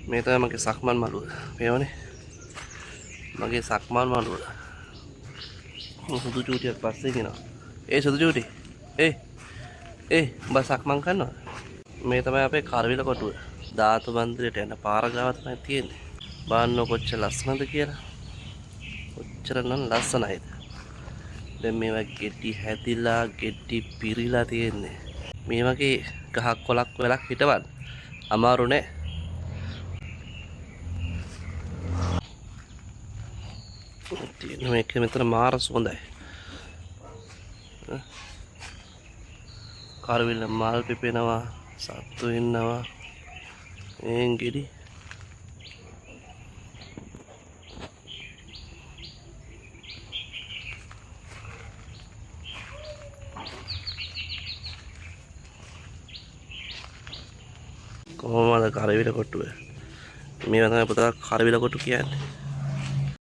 මේ තමයි මගේ සක්මන් මළුව. මේවනේ මගේ සක්මන් මළුව. සුදු චූටියක් පස්සේ කියනවා. සුදු චූටි. උඹ සක්මන් කරනවද? මේ තමයි අපේ කරවිල කොටුව. ධාතු මන්දිරයට යන පාර ගාව තමයි තියෙන්නේ. බලන්න කොච්චර ලස්සනද කියලා. කොච්චර නම් ලස්සනයිද. දැන් මේවා ගෙඩි හැදිලා ගෙඩි පිරීලා තියෙන්නේ. මේ වගේ ගහක් කොලක් වෙලක් හිටවන්න අමාරු නෑ. මේක මෙතන මාර සුවඳයි. කරවිල මල් පිපෙනවා, සත්තු ඉන්නවා. ගෙඩි කොහොමද කරවිල කොටුව? මේවා තමයි පුතා කරවිල කොටු කියන්නේ.